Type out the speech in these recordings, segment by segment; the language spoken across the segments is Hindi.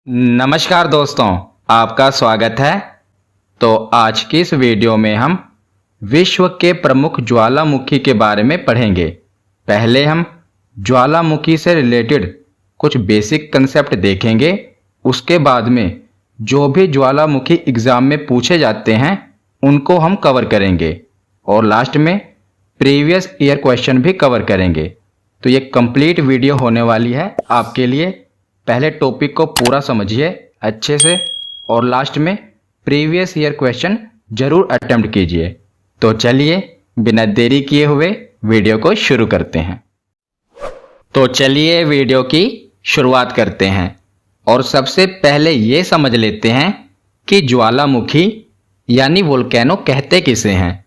नमस्कार दोस्तों, आपका स्वागत है। तो आज की इस वीडियो में हम विश्व के प्रमुख ज्वालामुखी के बारे में पढ़ेंगे। पहले हम ज्वालामुखी से रिलेटेड कुछ बेसिक कंसेप्ट देखेंगे। उसके बाद में जो भी ज्वालामुखी एग्ज़ाम में पूछे जाते हैं उनको हम कवर करेंगे और लास्ट में प्रीवियस ईयर क्वेश्चन भी कवर करेंगे। तो ये कंप्लीट वीडियो होने वाली है आपके लिए। पहले टॉपिक को पूरा समझिए अच्छे से और लास्ट में प्रीवियस ईयर क्वेश्चन जरूर अटेम्प्ट कीजिए। तो चलिए बिना देरी किए हुए वीडियो को शुरू करते हैं। तो चलिए वीडियो की शुरुआत करते हैं और सबसे पहले ये समझ लेते हैं कि ज्वालामुखी यानी वोल्केनो कहते किसे हैं।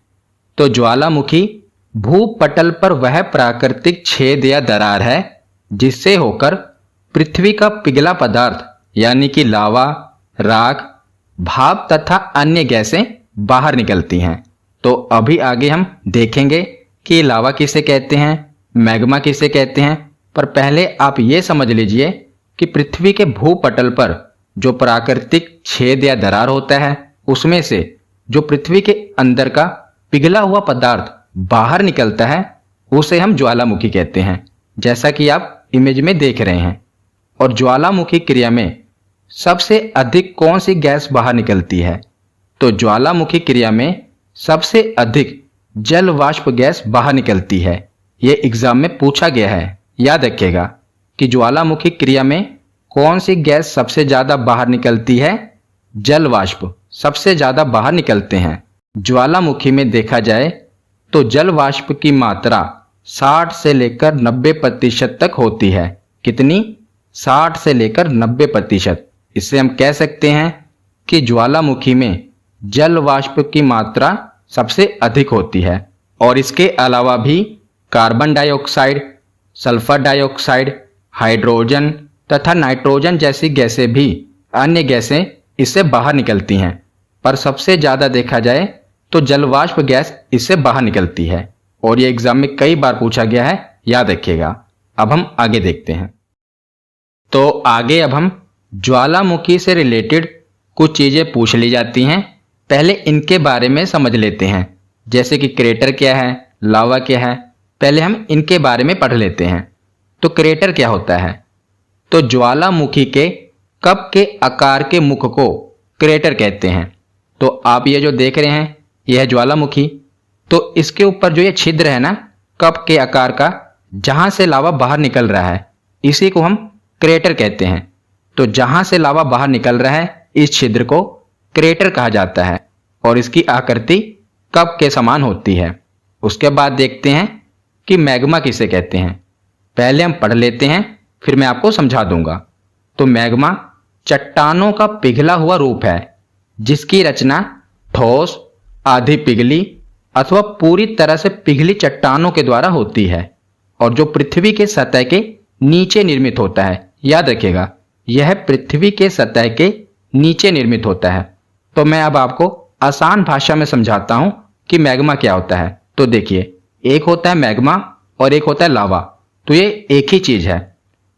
तो ज्वालामुखी भूपटल पर वह प्राकृतिक छेद या दरार है जिससे होकर पृथ्वी का पिघला पदार्थ यानी कि लावा, राख, भाप तथा अन्य गैसें बाहर निकलती हैं। तो अभी आगे हम देखेंगे कि लावा किसे कहते हैं, मैग्मा किसे कहते हैं। पर पहले आप ये समझ लीजिए कि पृथ्वी के भूपटल पर जो प्राकृतिक छेद या दरार होता है उसमें से जो पृथ्वी के अंदर का पिघला हुआ पदार्थ बाहर निकलता है उसे हम ज्वालामुखी कहते हैं, जैसा कि आप इमेज में देख रहे हैं। और ज्वालामुखी क्रिया में सबसे अधिक कौन सी गैस बाहर निकलती है? तो ज्वालामुखी क्रिया में सबसे अधिक जल वाष्प गैस बाहर निकलती है। यह एग्जाम में पूछा गया है, याद रखिएगा कि ज्वालामुखी क्रिया में कौन सी गैस सबसे ज्यादा बाहर निकलती है? जल वाष्प सबसे ज्यादा बाहर निकलते हैं। ज्वालामुखी में देखा जाए तो जल वाष्प की मात्रा 60 से लेकर 90% तक होती है। कितनी? 60 से लेकर 90%। इससे हम कह सकते हैं कि ज्वालामुखी में जल वाष्प की मात्रा सबसे अधिक होती है। और इसके अलावा भी carbon dioxide, sulphur dioxide, hydrogen तथा नाइट्रोजन जैसी गैसें भी अन्य गैसें इससे बाहर निकलती हैं। पर सबसे ज़्यादा देखा जाए तो जल वाष्प गैस इससे बाहर निकलती है और ये एग्जाम में कई बार पूछा गया है, याद रखिएगा। अब हम आगे देखते हैं। तो आगे अब हम ज्वालामुखी से रिलेटेड कुछ चीज़ें पूछ ली जाती हैं। पहले इनके बारे में समझ लेते हैं, जैसे कि क्रेटर क्या है, लावा क्या है। पहले हम इनके बारे में पढ़ लेते हैं। तो क्रेटर क्या होता है? तो ज्वालामुखी के कप के आकार के मुख को क्रेटर कहते हैं। तो आप ये जो देख रहे हैं यह है ज्वालामुखी। तो इसके ऊपर जो ये छिद्र है ना कप के आकार का, जहां से लावा बाहर निकल रहा है, इसी को हम क्रेटर कहते हैं। तो जहां से लावा बाहर निकल रहा है इस छिद्र को क्रेटर कहा जाता है और इसकी आकृति कप के समान होती है। उसके बाद देखते हैं कि मैग्मा किसे कहते हैं। पहले हम पढ़ लेते हैं, फिर मैं आपको समझा दूंगा। तो मैग्मा चट्टानों का पिघला हुआ रूप है जिसकी रचना ठोस, आधी पिघली अथवा पूरी तरह से पिघली चट्टानों के द्वारा होती है और जो पृथ्वी के सतह के नीचे निर्मित होता है। याद रखिएगा, यह पृथ्वी के सतह के नीचे निर्मित होता है। तो मैं अब आपको आसान भाषा में समझाता हूं कि मैग्मा क्या होता है। तो देखिए, एक होता है मैग्मा और एक होता है लावा। तो ये एक ही चीज है।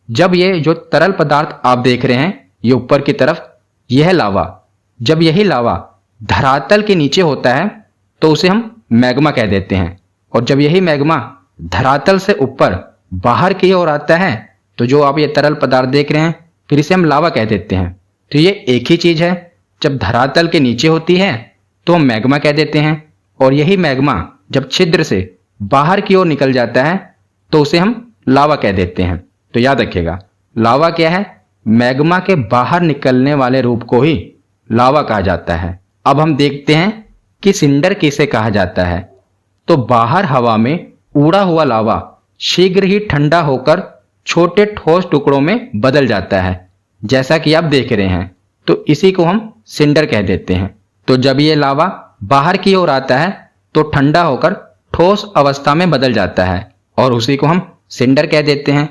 जब ये जो तरल पदार्थ आप देख रहे हैं ये ऊपर की तरफ, यह लावा, जब यही लावा धरातल के नीचे होता है तो उसे हम मैग्मा कह देते हैं। और जब यही मैग्मा धरातल से ऊपर बाहर की ओर आता है तो जो आप ये तरल पदार्थ देख रहे हैं फिर इसे हम लावा कह देते हैं। तो ये एक ही चीज है। जब धरातल के नीचे होती है तो हम मैग्मा कह देते हैं और यही मैग्मा जब छिद्र से बाहर की ओर निकल जाता है तो उसे हम लावा कह देते हैं। तो याद रखिएगा, लावा क्या है? मैग्मा के बाहर निकलने वाले रूप को ही लावा कहा जाता है। अब हम देखते हैं कि सिंडर किसे कहा जाता है। तो बाहर हवा में उड़ा हुआ लावा शीघ्र ही ठंडा होकर छोटे ठोस टुकड़ों में बदल जाता है, जैसा कि आप देख रहे हैं। तो इसी को हम सिंडर कह देते हैं। तो जब ये लावा बाहर की ओर आता है तो ठंडा होकर ठोस अवस्था में बदल जाता है और उसी को हम सिंडर कह देते हैं।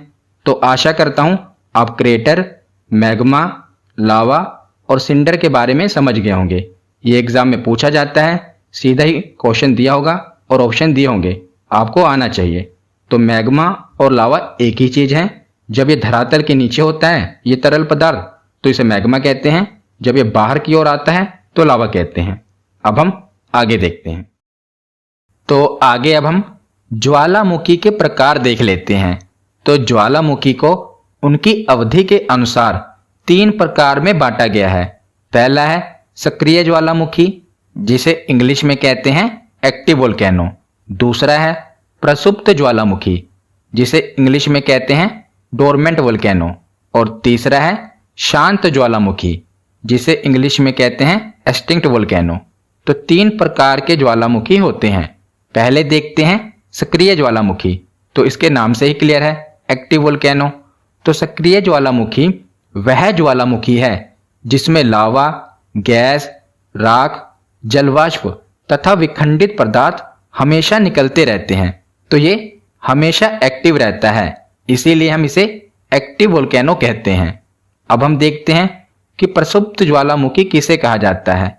तो आशा करता हूं आप क्रेटर, मैग्मा, लावा और सिंडर के बारे में समझ गए होंगे। ये एग्जाम में पूछा जाता है, सीधा ही क्वेश्चन दिया होगा और ऑप्शन दिए होंगे, आपको आना चाहिए। तो मैग्मा और लावा एक ही चीज है। जब ये धरातल के नीचे होता है ये तरल पदार्थ, तो इसे मैग्मा कहते हैं। जब ये बाहर की ओर आता है तो लावा कहते हैं। अब हम आगे देखते हैं। तो आगे अब हम ज्वालामुखी के प्रकार देख लेते हैं। तो ज्वालामुखी को उनकी अवधि के अनुसार 3 प्रकार में बांटा गया है। पहला है सक्रिय ज्वालामुखी, जिसे इंग्लिश में कहते हैं एक्टिव वोल्केनो। दूसरा है प्रसुप्त ज्वालामुखी, जिसे इंग्लिश में कहते हैं डोरमेंट वोल्केनो। और तीसरा है शांत ज्वालामुखी, जिसे इंग्लिश में कहते हैं एक्सटिंक्ट वोल्केनो। तो 3 प्रकार के ज्वालामुखी होते हैं। पहले देखते हैं सक्रिय ज्वालामुखी। तो इसके नाम से ही क्लियर है, एक्टिव वोल्केनो। तो सक्रिय ज्वालामुखी वह ज्वालामुखी है जिसमें लावा, गैस, राख, जलवाष्प तथा विखंडित पदार्थ हमेशा निकलते रहते हैं। तो ये हमेशा एक्टिव रहता है, इसीलिए हम इसे एक्टिव वोल्केनो कहते हैं। अब हम देखते हैं कि प्रसुप्त ज्वालामुखी किसे कहा जाता है।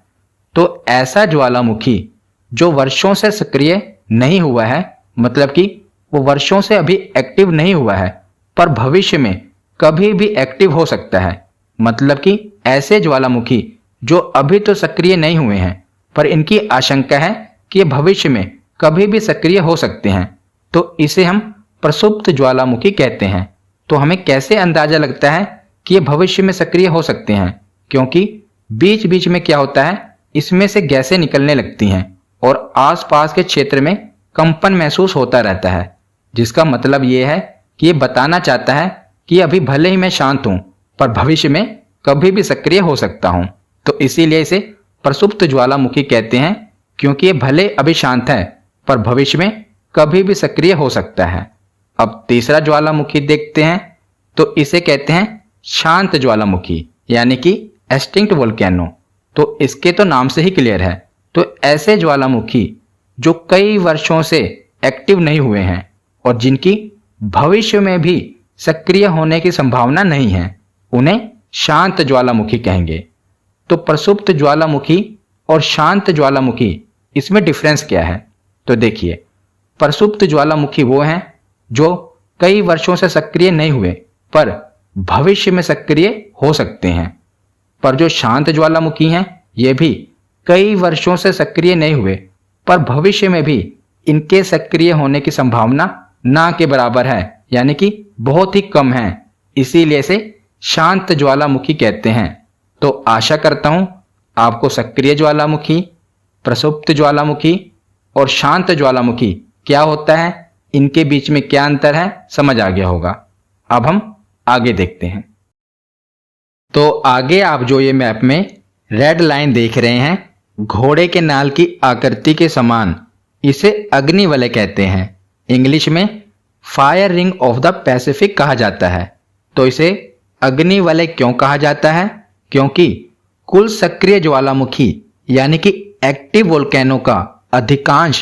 तो ऐसा ज्वालामुखी जो वर्षों से सक्रिय नहीं हुआ है, मतलब कि वो वर्षों से अभी एक्टिव नहीं हुआ है, पर भविष्य में कभी भी एक्टिव हो सकता है। मतलब कि ऐसे ज्वालामुखी जो अभी तो सक्रिय नहीं हुए हैं, पर इनकी आशंका है कि ये भविष्य में कभी भी सक्रिय हो सकते हैं, तो इसे हम प्रसुप्त ज्वालामुखी कहते हैं। तो हमें कैसे अंदाजा लगता है कि ये भविष्य में सक्रिय हो सकते हैं? क्योंकि बीच बीच में क्या होता है, इसमें से गैसें निकलने लगती हैं और आसपास के क्षेत्र में कंपन महसूस होता रहता है, जिसका मतलब ये है कि ये बताना चाहता है कि अभी भले ही मैं शांत हूं, पर भविष्य में कभी भी सक्रिय हो सकता हूं। तो इसीलिए इसे प्रसुप्त ज्वालामुखी कहते हैं, क्योंकि ये भले अभी शांत है, पर भविष्य में कभी भी सक्रिय हो सकता है। अब तीसरा ज्वालामुखी देखते हैं। तो इसे कहते हैं शांत ज्वालामुखी, यानी कि एक्सटिंक्ट वोल्केनो। तो इसके तो नाम से ही क्लियर है। तो ऐसे ज्वालामुखी जो कई वर्षों से एक्टिव नहीं हुए हैं और जिनकी भविष्य में भी सक्रिय होने की संभावना नहीं है, उन्हें शांत ज्वालामुखी कहेंगे। तो प्रसुप्त ज्वालामुखी और शांत ज्वालामुखी, इसमें डिफरेंस क्या है? तो देखिए, प्रसुप्त ज्वालामुखी वो हैं जो कई वर्षों से सक्रिय नहीं हुए, पर भविष्य में सक्रिय हो सकते हैं। पर जो शांत ज्वालामुखी हैं, ये भी कई वर्षों से सक्रिय नहीं हुए, पर भविष्य में भी इनके सक्रिय होने की संभावना ना के बराबर है, यानी कि बहुत ही कम है। इसीलिए इसे शांत ज्वालामुखी कहते हैं। तो आशा करता हूं आपको सक्रिय ज्वालामुखी, प्रसुप्त ज्वालामुखी और शांत ज्वालामुखी क्या होता है, इनके बीच में क्या अंतर है, समझ आ गया होगा। अब हम आगे देखते हैं। तो आगे आप जो ये मैप में रेड लाइन देख रहे हैं, घोड़े के नाल की आकृति के समान, इसे अग्निवलय कहते हैं। इंग्लिश में fire ring of the Pacific कहा जाता है। तो इसे अग्निवलय क्यों कहा जाता है? क्योंकि कुल सक्रिय ज्वालामुखी यानी कि एक्टिव वोल्केनो का अधिकांश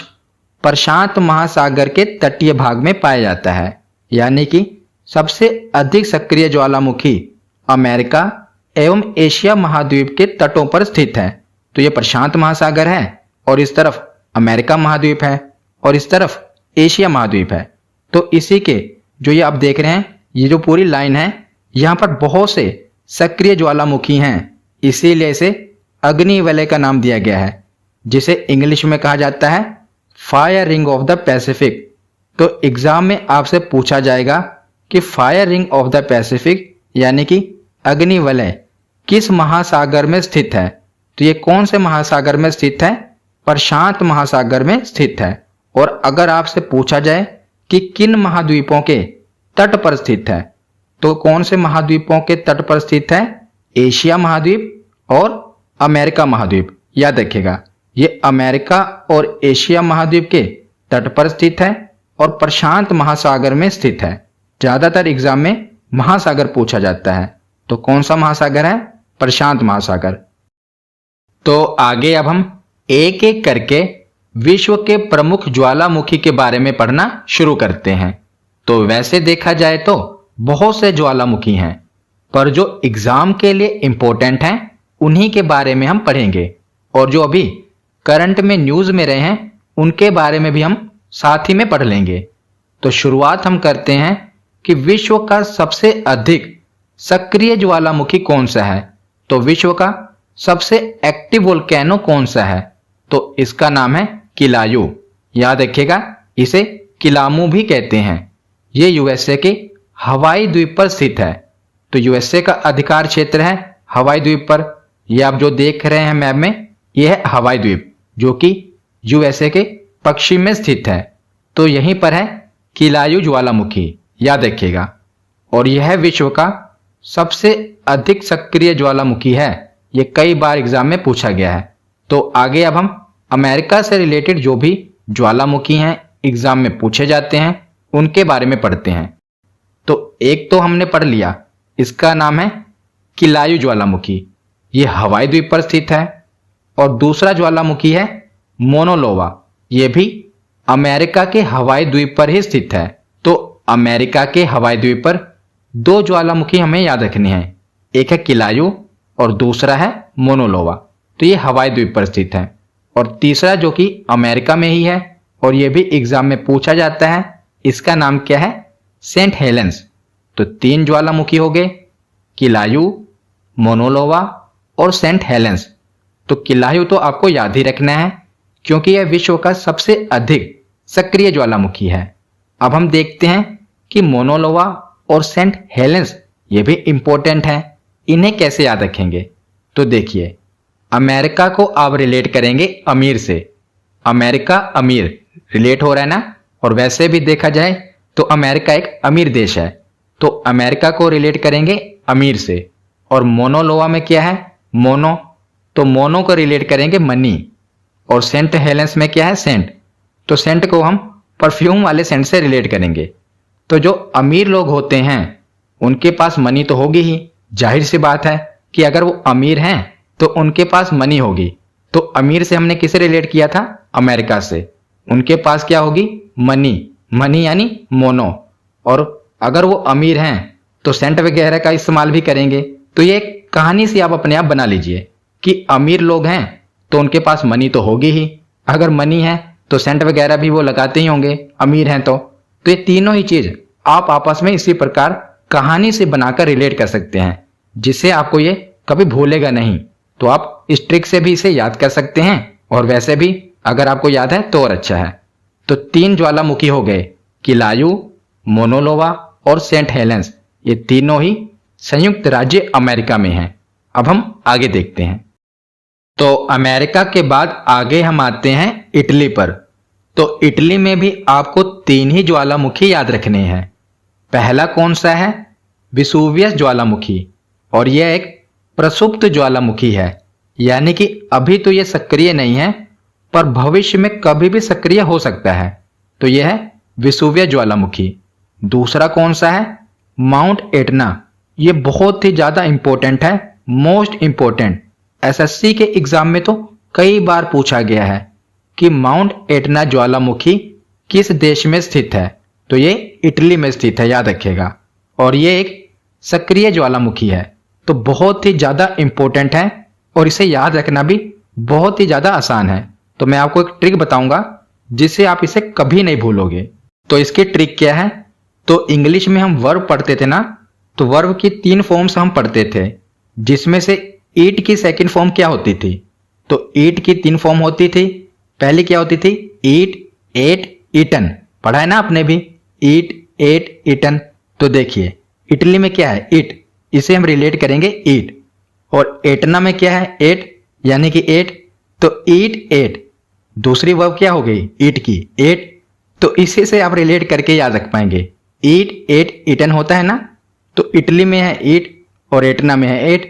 प्रशांत महासागर के तटीय भाग में पाया जाता है। यानी कि सबसे अधिक सक्रिय ज्वालामुखी अमेरिका एवं एशिया महाद्वीप के तटों पर स्थित है। तो ये प्रशांत महासागर है और इस तरफ अमेरिका महाद्वीप है और इस तरफ एशिया महाद्वीप है। तो इसी के जो ये आप देख रहे हैं, ये जो पूरी लाइन है, यहाँ पर बहुत से सक्रिय ज्वालामुखी हैं, इसीलिए इसे अग्निवलय का नाम दिया गया है, जिसे इंग्लिश में कहा जाता है fire ring of the Pacific. तो एग्जाम में आपसे पूछा जाएगा कि fire ring of the Pacific यानी कि अग्निवलय किस महासागर में स्थित है? तो ये कौन से महासागर में स्थित है? प्रशांत महासागर में स्थित है। और अगर आपसे पूछा जाए कि किन महाद्वीपों के तट पर स्थित है, तो कौन से महाद्वीपों के तट पर स्थित है? एशिया महाद्वीप और अमेरिका महाद्वीप। याद रखिएगा, ये अमेरिका और एशिया महाद्वीप के तट पर स्थित है और प्रशांत महासागर में स्थित है। ज्यादातर एग्जाम में महासागर पूछा जाता है, तो कौन सा महासागर है? प्रशांत महासागर। तो आगे अब हम एक एक करके विश्व के प्रमुख ज्वालामुखी के बारे में पढ़ना शुरू करते हैं। तो वैसे देखा जाए तो बहुत से ज्वालामुखी हैं, पर जो एग्जाम के लिए इंपॉर्टेंट हैं उन्हीं के बारे में हम पढ़ेंगे, और जो अभी करंट में न्यूज में रहे हैं उनके बारे में भी हम साथ ही में पढ़ लेंगे। तो शुरुआत हम करते हैं कि विश्व का सबसे अधिक सक्रिय ज्वालामुखी कौन सा है? तो विश्व का सबसे एक्टिव वोल्केनो कौन सा है? तो इसका नाम है किलायू। याद रखिएगा, इसे किलामू भी कहते हैं। ये यूएसए के हवाई द्वीप पर स्थित है। तो यूएसए का अधिकार क्षेत्र है हवाई द्वीप पर। यह आप जो देख रहे हैं मैप में, यह है हवाई द्वीप जो कि यूएसए के पश्चिम में स्थित है। तो यहीं पर है किलायू ज्वालामुखी, याद रखिएगा। और यह विश्व का सबसे अधिक सक्रिय ज्वालामुखी है। यह कई बार एग्जाम में पूछा गया है। तो आगे अब हम अमेरिका से रिलेटेड जो भी ज्वालामुखी हैं एग्जाम में पूछे जाते हैं उनके बारे में पढ़ते हैं। तो एक तो हमने पढ़ लिया, इसका नाम है किलायू ज्वालामुखी। यह हवाई द्वीप पर स्थित है। और दूसरा ज्वालामुखी है मोनोलोवा। यह भी अमेरिका के हवाई द्वीप पर ही स्थित है। तो अमेरिका के हवाई द्वीप पर दो ज्वालामुखी हमें याद रखने हैं, एक है किलायू और दूसरा है मोनोलोवा। तो ये हवाई द्वीप पर स्थित है। और तीसरा जो कि अमेरिका में ही है और यह भी एग्जाम में पूछा जाता है, इसका नाम क्या है? Saint Helens. तो तीन ज्वालामुखी हो गए, किलायू, मोनोलोवा और सेंट हेलेंस। तो किलायू तो आपको याद ही रखना है क्योंकि यह विश्व का सबसे अधिक सक्रिय ज्वालामुखी है। अब हम देखते हैं कि मोनोलोवा और सेंट हेलेंस ये भी इंपॉर्टेंट है, इन्हें कैसे याद रखेंगे? तो देखिए, अमेरिका को आप रिलेट करेंगे अमीर से। अमेरिका अमीर रिलेट हो रहा है ना, और वैसे भी देखा जाए तो अमेरिका एक अमीर देश है। तो अमेरिका को रिलेट करेंगे अमीर से। और मोनोलोवा में क्या है? मोनो। तो मोनो को रिलेट करेंगे मनी। और सेंट हेलेंस में क्या है? सेंट। तो सेंट को हम परफ्यूम वाले सेंट से रिलेट करेंगे। तो जो अमीर लोग होते हैं उनके पास मनी तो होगी ही, जाहिर सी बात है कि अगर वो अमीर हैं तो उनके पास मनी होगी। तो अमीर से हमने किसे रिलेट किया था? अमेरिका से। उनके पास क्या होगी? मनी। मनी यानी मोनो। और अगर वो अमीर हैं तो सेंट वगैरह का इस्तेमाल भी करेंगे। तो ये एक कहानी सी आप अपने आप बना लीजिए कि अमीर लोग हैं तो उनके पास मनी तो होगी ही, अगर मनी है तो सेंट वगैरह भी वो लगाते ही होंगे अमीर हैं तो ये तीनों ही चीज आप आपस में इसी प्रकार कहानी से बनाकर रिलेट कर सकते हैं, जिससे आपको ये कभी भूलेगा नहीं। तो आप इस ट्रिक से भी इसे याद कर सकते हैं, और वैसे भी अगर आपको याद है तो और अच्छा है। तो तीन ज्वालामुखी हो गए, किलायू, मोनोलोवा और सेंट हेलेंस। ये तीनों ही संयुक्त राज्य अमेरिका में हैं। अब हम आगे देखते हैं। तो अमेरिका के बाद आगे हम आते हैं इटली पर। तो इटली में भी आपको तीन ही ज्वालामुखी याद रखने हैं। पहला कौन सा है? विसुवियस ज्वालामुखी। और यह एक प्रसुप्त ज्वालामुखी है, यानी कि अभी तो यह सक्रिय नहीं है पर भविष्य में कभी भी सक्रिय हो सकता है। तो यह है विसुवियस ज्वालामुखी। दूसरा कौन सा है? Mount Etna. यह बहुत ही ज्यादा इंपॉर्टेंट है, मोस्ट इंपॉर्टेंट। एसएससी के एग्जाम में तो कई बार पूछा गया है कि माउंट एटना ज्वालामुखी किस देश में स्थित है? तो ये इटली में स्थित है, याद रखिएगा। और ये एक सक्रिय ज्वालामुखी है, तो बहुत ही ज्यादा इंपॉर्टेंट है और इसे याद रखना भी बहुत ही ज्यादा आसान है। तो मैं आपको एक ट्रिक बताऊंगा जिससे आप इसे कभी नहीं भूलोगे। तो इसकी ट्रिक क्या है? तो इंग्लिश में हम वर्ब पढ़ते थे ना, तो वर्ब की तीन फॉर्म्स हम पढ़ते थे, जिसमें से ईट की सेकंड फॉर्म क्या होती थी? तो ईट की तीन फॉर्म होती थी। पहली क्या होती थी? ईट, एट, ईटन। पढ़ा है ना आपने भी, ईट, एट, ईटन। तो देखिए इटली में क्या है? ईट। इसे हम रिलेट करेंगे ईट। और एटना में क्या है? एट, यानी कि एट। तो ईट, एट। दूसरी वर्ब क्या हो गई? ईट की, एट। तो इसी से आप रिलेट करके याद रख पाएंगे। ईट, एट, ईटन होता है ना, तो इटली में है ईट और एटना में है एट।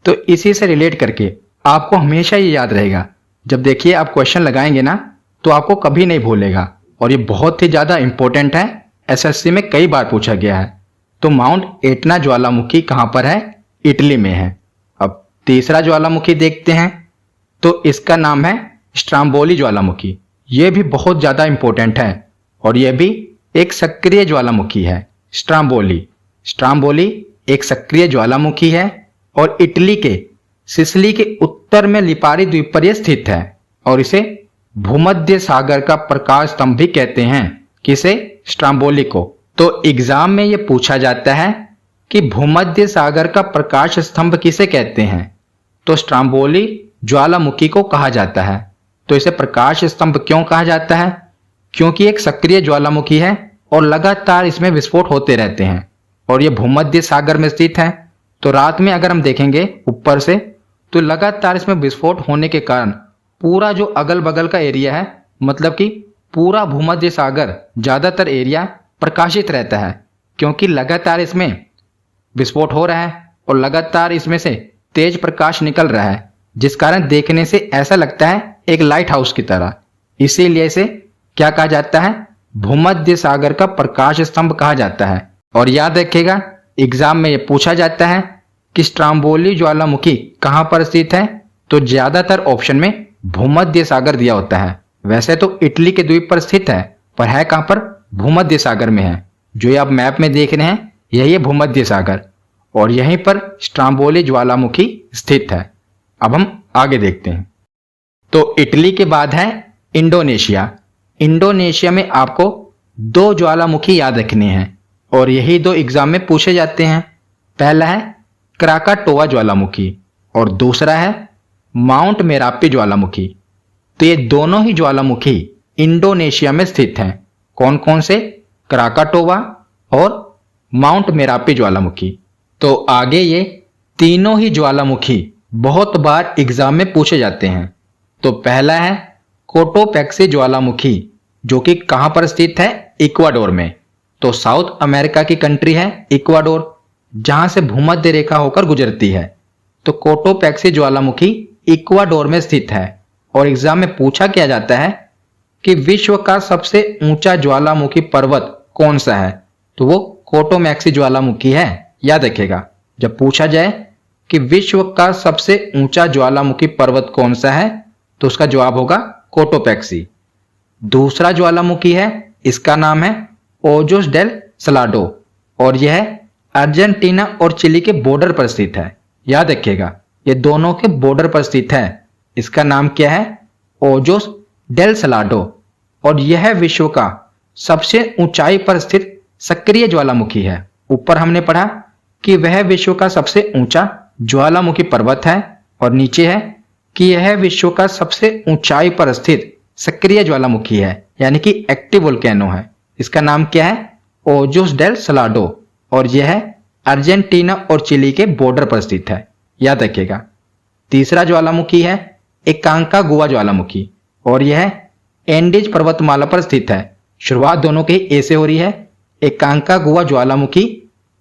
तो इसी से रिलेट करके आपको हमेशा ये याद रहेगा। जब देखिए आप क्वेश्चन लगाएंगे ना तो आपको कभी नहीं भूलेगा, और ये बहुत ही ज्यादा इंपॉर्टेंट है, एसएससी में कई बार पूछा गया है। तो माउंट एटना ज्वालामुखी कहां पर है? इटली में है। अब तीसरा ज्वालामुखी देखते हैं, तो इसका नाम है स्ट्राम्बोली ज्वालामुखी। यह भी बहुत ज्यादा इंपॉर्टेंट है और यह भी एक सक्रिय ज्वालामुखी है। स्ट्राम्बोली एक सक्रिय ज्वालामुखी है और इटली के सिसिली के उत्तर में लिपारी द्वीप पर यह स्थित है, और इसे भूमध्य सागर का प्रकाश स्तंभ भी कहते हैं। किसे? स्ट्राम्बोली को। तो एग्जाम में यह पूछा जाता है कि भूमध्य सागर का प्रकाश स्तंभ किसे कहते हैं? तो स्ट्रोम्बोली ज्वालामुखी को कहा जाता है। तो इसे प्रकाश स्तंभ क्यों कहा जाता है? क्योंकि एक सक्रिय ज्वालामुखी है और लगातार इसमें विस्फोट होते रहते हैं और यह भूमध्य सागर में स्थित है। तो रात में अगर हम देखेंगे ऊपर से तो लगातार इसमें विस्फोट होने के कारण पूरा जो अगल बगल का एरिया है, मतलब कि पूरा भूमध्य सागर ज्यादातर एरिया प्रकाशित रहता है, क्योंकि लगातार इसमें विस्फोट हो रहा है और लगातार इसमें से तेज प्रकाश निकल रहा है, जिस कारण देखने से ऐसा लगता है एक लाइट हाउस की तरह। इसीलिए इसे क्या कहा जाता है? भूमध्य सागर का प्रकाश स्तंभ कहा जाता है। और याद रखिएगा, एग्जाम में यह पूछा जाता है कि स्ट्रोम्बोली ज्वालामुखी कहां पर स्थित है? तो ज्यादातर ऑप्शन में भूमध्य सागर दिया होता है। वैसे तो इटली के द्वीप पर स्थित है, पर है कहां पर? भूमध्य सागर में है। जो ये आप मैप में देख रहे हैं यही है भूमध्य सागर और यहीं पर स्ट्रोम्बोली ज्वालामुखी स्थित है। अब हम आगे देखते हैं। तो इटली के बाद है इंडोनेशिया। इंडोनेशिया में आपको 2 ज्वालामुखी याद रखने हैं और यही 2 एग्जाम में पूछे जाते हैं। पहला है क्राकाटोआ ज्वालामुखी और दूसरा है माउंट मेरापी ज्वालामुखी। तो ये दोनों ही ज्वालामुखी इंडोनेशिया में स्थित हैं। कौन कौन से? क्राकाटोआ और माउंट मेरापी ज्वालामुखी। तो आगे ये तीनों ही ज्वालामुखी बहुत बार एग्जाम में पूछे जाते हैं। तो पहला है कोटोपैक्सी ज्वालामुखी, जो कि कहां पर स्थित है? इक्वाडोर में। तो साउथ अमेरिका की कंट्री है इक्वाडोर, जहां से भूमध्य रेखा होकर गुजरती है। तो कोटोपैक्सी ज्वालामुखी इक्वाडोर में स्थित है और एग्जाम में पूछा किया जाता है कि विश्व का सबसे ऊंचा ज्वालामुखी पर्वत कौन सा है? तो वो कोटोपैक्सी ज्वालामुखी है। याद रखिएगा, जब पूछा जाए कि विश्व का सबसे ऊंचा ज्वालामुखी पर्वत कौन सा है तो उसका जवाब होगा कोटोपैक्सी। दूसरा ज्वालामुखी है, इसका नाम है ओजोस डेल सलाडो और यह अर्जेंटीना और चिली के बॉर्डर पर स्थित है। याद रखिएगा, ये दोनों के बॉर्डर पर स्थित है। इसका नाम क्या है? ओजोस डेल सलाडो और यह विश्व का सबसे ऊंचाई पर स्थित सक्रिय ज्वालामुखी है। ऊपर हमने पढ़ा कि वह विश्व का सबसे ऊंचा ज्वालामुखी पर्वत है और नीचे है कि यह विश्व का सबसे ऊंचाई पर स्थित सक्रिय ज्वालामुखी है, यानी कि एक्टिव वोल्केनो है। इसका नाम क्या है? ओजोस डेल सलाडो और यह अर्जेंटीना और चिली के बॉर्डर पर स्थित है। याद रखिएगा। तीसरा ज्वालामुखी है एकांकागुआ ज्वालामुखी और यह एंडीज पर्वतमाला पर स्थित है। शुरुआत दोनों की ए से हो रही है। एकांकागुआ ज्वालामुखी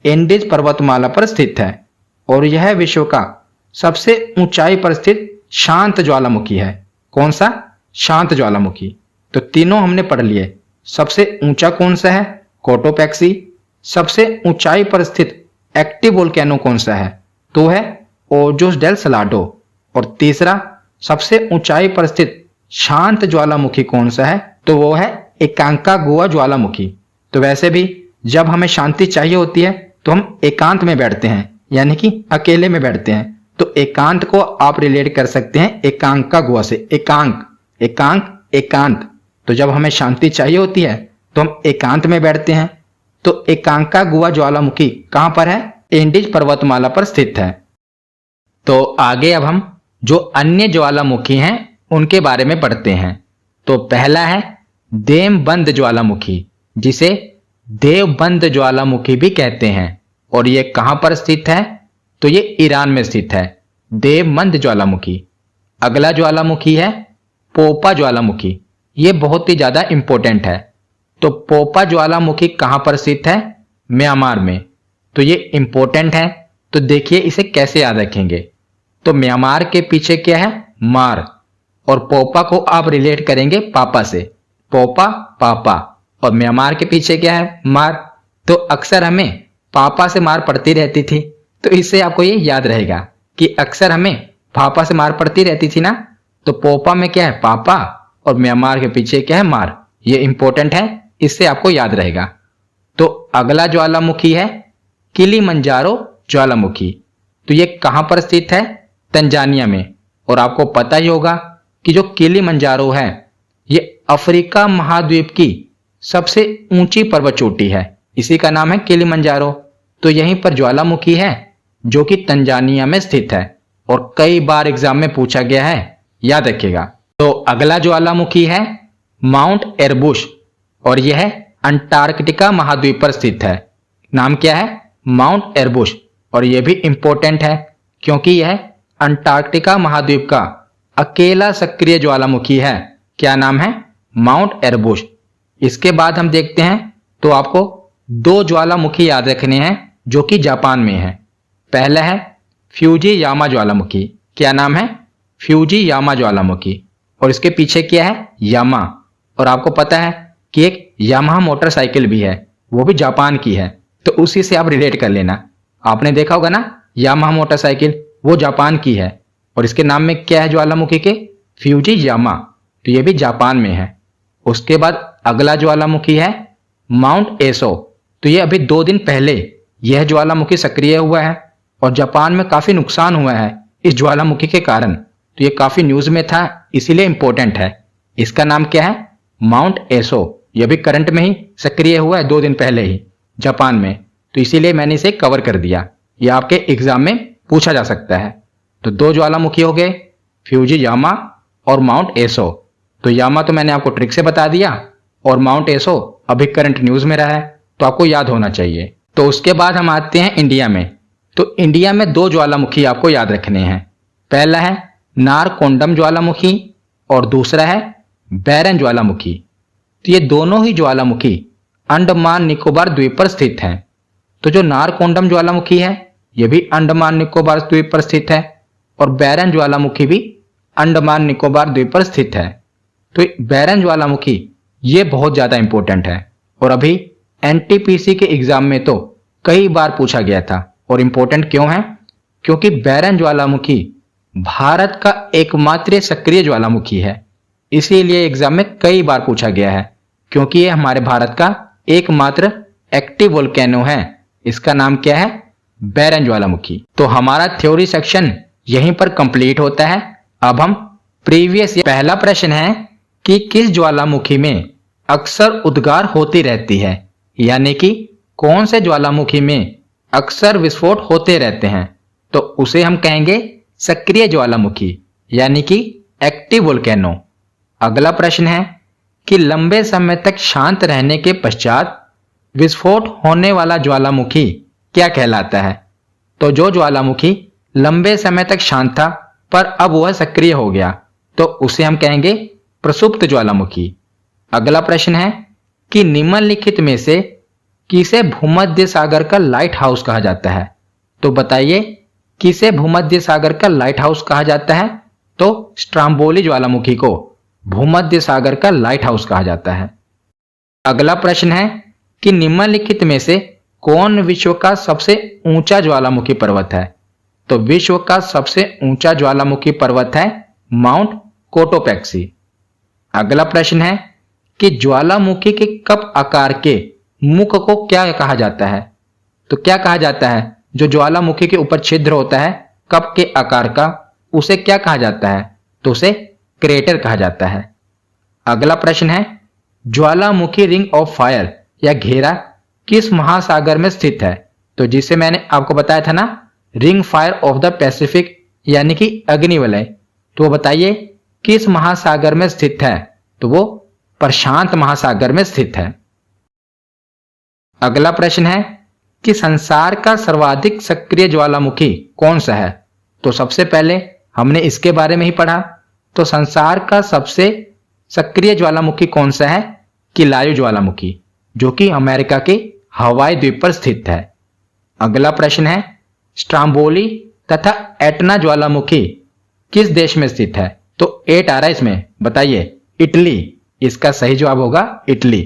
एंडीज पर्वतमाला पर स्थित है और यह विश्व का सबसे ऊंचाई पर स्थित शांत ज्वालामुखी है। कौन सा? शांत ज्वालामुखी। तो तीनों हमने पढ़ लिए। सबसे ऊंचा कौन सा है? कोटोपैक्सी। सबसे ऊंचाई पर स्थित एक्टिव वोल्केनो कौन सा है? तो है ओजोस डेल सलाडो। और तीसरा सबसे ऊंचाई पर स्थित शांत ज्वालामुखी कौन सा है? तो वो है एकांकागुआ ज्वालामुखी। तो वैसे भी जब हमें शांति चाहिए होती है तो हम एकांत में बैठते हैं, यानी कि अकेले में बैठते हैं। तो एकांत को आप रिलेट कर सकते हैं एकांकागुआ से। एकांक, एकांक, एकांत। तो जब हमें शांति चाहिए होती है तो हम एकांत में बैठते हैं। तो एकांकागुआ ज्वालामुखी कहां पर है? एंडीज पर्वतमाला पर स्थित है। तो आगे अब हम जो अन्य ज्वालामुखी हैं उनके बारे में पढ़ते हैं। तो पहला है देवबंद ज्वालामुखी, जिसे देवबंद ज्वालामुखी भी कहते हैं और ये कहां पर स्थित है? तो ये ईरान में स्थित है, देवबंद ज्वालामुखी। अगला ज्वालामुखी है पोपा ज्वालामुखी। ये बहुत ही ज्यादा इंपॉर्टेंट है। तो पोपा ज्वालामुखी कहां पर स्थित है? म्यांमार में। तो ये इंपॉर्टेंट है। तो देखिए इसे कैसे याद रखेंगे। तो म्यांमार के पीछे क्या है? मार, और पोपा को आप रिलेट करेंगे पापा से। पोपा, पापा, और म्यांमार के पीछे क्या है? मार। तो अक्सर हमें पापा से मार पड़ती रहती थी, तो इससे आपको ये याद रहेगा कि अक्सर हमें पापा से मार पड़ती रहती थी ना। तो पोपा में क्या है? पापा, और म्यांमार के पीछे क्या है? मार। ये इंपॉर्टेंट है, इससे आपको याद रहेगा। तो अगला ज्वालामुखी है किलिमंजारो ज्वालामुखी। तो ये कहां पर स्थित है? तंजानिया में। और आपको पता ही होगा कि जो किलिमंजारो है ये अफ्रीका महाद्वीप की सबसे ऊंची पर्वत चोटी है। इसी का नाम है किलिमंजारो। तो यहीं पर ज्वालामुखी है जो कि तंजानिया में स्थित है और कई बार एग्जाम में पूछा गया है, याद रखिएगा। तो अगला ज्वालामुखी है माउंट एरबुस और यह अंटार्कटिका महाद्वीप पर स्थित है। नाम क्या है? माउंट एरबुस। और यह भी इंपॉर्टेंट है क्योंकि यह अंटार्कटिका महाद्वीप का अकेला सक्रिय ज्वालामुखी है। क्या नाम है? माउंट एरबुस। इसके बाद हम देखते हैं तो आपको दो ज्वालामुखी याद रखने हैं जो कि जापान में है। पहला है फ्यूजीयामा ज्वालामुखी। क्या नाम है? फ्यूजीयामा ज्वालामुखी। और इसके पीछे क्या है? यामा। और आपको पता है कि एक यामाहा मोटरसाइकिल भी है, वो भी जापान की है, तो उसी से आप रिलेट कर लेना। आपने देखा होगा ना, यामाहा मोटरसाइकिल वो जापान की है और इसके नाम में क्या है ज्वालामुखी के? फ्यूजीयामा। तो ये भी जापान में है। उसके बाद अगला ज्वालामुखी है माउंट एसो। तो ये अभी 2 दिन पहले यह ज्वालामुखी सक्रिय हुआ है और जापान में काफी नुकसान हुआ है इस ज्वालामुखी के कारण। तो ये काफी न्यूज में था, इसीलिए इंपॉर्टेंट है। इसका नाम क्या है? माउंट एसो। यह भी करंट में ही सक्रिय हुआ है 2 दिन पहले ही जापान में, तो इसीलिए मैंने इसे कवर कर दिया। यह आपके एग्जाम में पूछा जा सकता है। तो 2 ज्वालामुखी हो गए, फ्यूजीयामा और माउंट एसो। तो यामा तो मैंने आपको ट्रिक से बता दिया और माउंट एसो अभी करंट न्यूज में रहा है, तो आपको याद होना चाहिए। तो उसके बाद हम आते हैं इंडिया में। तो इंडिया में 2 ज्वालामुखी आपको याद रखने हैं। पहला है नारकोंडम ज्वालामुखी और दूसरा है बैरन ज्वालामुखी। तो ये दोनों ही ज्वालामुखी अंडमान निकोबार द्वीप पर स्थित हैं। तो जो नारकोंडम ज्वालामुखी है यह भी अंडमान निकोबार द्वीप पर स्थित है और बैरन ज्वालामुखी भी अंडमान निकोबार द्वीप पर स्थित है। तो बैरन ज्वालामुखी ये बहुत ज्यादा इंपॉर्टेंट है और अभी एनटीपीसी के एग्जाम में तो कई बार पूछा गया था। और इंपॉर्टेंट क्यों है? क्योंकि बैरन ज्वालामुखी भारत का एकमात्र सक्रिय ज्वालामुखी है, इसीलिए एग्जाम में कई बार पूछा गया है, क्योंकि ये हमारे भारत का एकमात्र एक्टिव वोल्केनो है। इसका नाम क्या है? बैरन ज्वालामुखी। तो हमारा थ्योरी सेक्शन यहीं पर कंप्लीट होता है। अब हम प्रीवियस, पहला प्रश्न है कि किस ज्वालामुखी में अक्सर उद्गार होती रहती है, यानी कि कौन से ज्वालामुखी में अक्सर विस्फोट होते रहते हैं? तो उसे हम कहेंगे सक्रिय ज्वालामुखी, यानी कि एक्टिव वोल्केनो। अगला प्रश्न है कि लंबे समय तक शांत रहने के पश्चात विस्फोट होने वाला ज्वालामुखी क्या कहलाता है? तो जो ज्वालामुखी लंबे समय तक शांत था पर अब वह सक्रिय हो गया, तो उसे हम कहेंगे प्रसुप्त ज्वालामुखी। अगला प्रश्न है कि निम्नलिखित में से किसे भूमध्य सागर का लाइट हाउस कहा जाता है? तो बताइए किसे भूमध्य सागर का लाइट हाउस कहा जाता है? तो स्ट्राम्बोली ज्वालामुखी को भूमध्य सागर का लाइट हाउस कहा जाता है। अगला प्रश्न है कि निम्नलिखित में से कौन विश्व का सबसे ऊंचा ज्वालामुखी पर्वत है? तो विश्व का सबसे ऊंचा ज्वालामुखी पर्वत है माउंट कोटोपैक्सी। अगला प्रश्न है कि ज्वालामुखी के कप आकार के मुख को क्या कहा जाता है? तो क्या कहा जाता है? जो ज्वालामुखी के ऊपर छिद्र होता है कप के आकार का, उसे क्या कहा जाता है? तो उसे क्रेटर कहा जाता है। अगला प्रश्न है ज्वालामुखी रिंग ऑफ फायर या घेरा किस महासागर में स्थित है? तो जिसे मैंने आपको बताया था ना, ring fire of the Pacific, यानी कि अग्निवलय। तो बताइए किस महासागर में स्थित है? तो वो प्रशांत महासागर में स्थित है। अगला प्रश्न है कि संसार का सर्वाधिक सक्रिय ज्वालामुखी कौन सा है? तो सबसे पहले हमने इसके बारे में ही पढ़ा। तो संसार का सबसे सक्रिय ज्वालामुखी कौन सा है? किलायु ज्वालामुखी, जो कि अमेरिका के हवाई द्वीप पर स्थित है। अगला प्रश्न है स्ट्राम्बोली तथा एटना ज्वालामुखी किस देश में स्थित है? तो 8 आ रहा है इसमें, बताइए। इटली। इसका सही जवाब होगा इटली।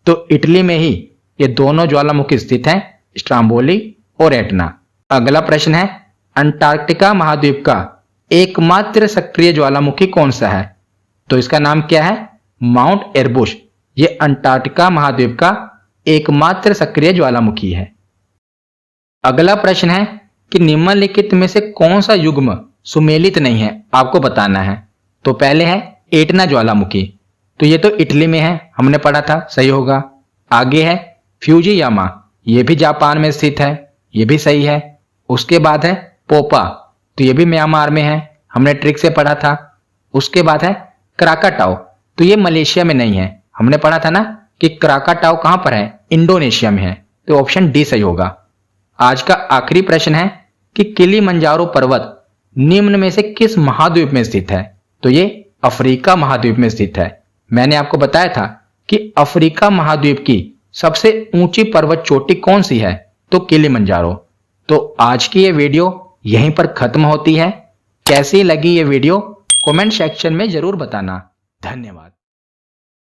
तो इटली में ही ये दोनों ज्वालामुखी स्थित हैं, स्ट्राम्बोली और एटना। अगला प्रश्न है अंटार्कटिका महाद्वीप का एकमात्र सक्रिय ज्वालामुखी कौन सा है? तो इसका नाम क्या है? माउंट एरबुस। ये अंटार्कटिका महाद्वीप का एकमात्र सक्रिय ज्वालामुखी है। अगला प्रश्न है कि निम्नलिखित में से कौन सा युग्म सुमेलित नहीं है, आपको बताना है। तो पहले है एटना ज्वालामुखी, तो ये तो इटली में है, हमने पढ़ा था, सही होगा। आगे है फ्यूजीयामा, ये भी जापान में स्थित है, ये भी सही है। उसके बाद है पोपा, तो ये भी म्यांमार में है, हमने ट्रिक से पढ़ा था। उसके बाद है क्राकाटाओ, तो ये मलेशिया में नहीं है, हमने पढ़ा था ना कि क्राकाटाओ कहां पर है, इंडोनेशिया में है, तो ऑप्शन डी सही होगा। आज का आखिरी प्रश्न है कि किलिमंजारो पर्वत निम्न में से किस महाद्वीप में स्थित है, तो ये अफ्रीका महाद्वीप में स्थित है। मैंने आपको बताया था कि अफ्रीका महाद्वीप की सबसे ऊंची पर्वत चोटी कौन सी है, तो किलिमंजारो। तो आज की ये वीडियो यहीं पर खत्म होती है। कैसी लगी ये वीडियो कमेंट सेक्शन में जरूर बताना। धन्यवाद।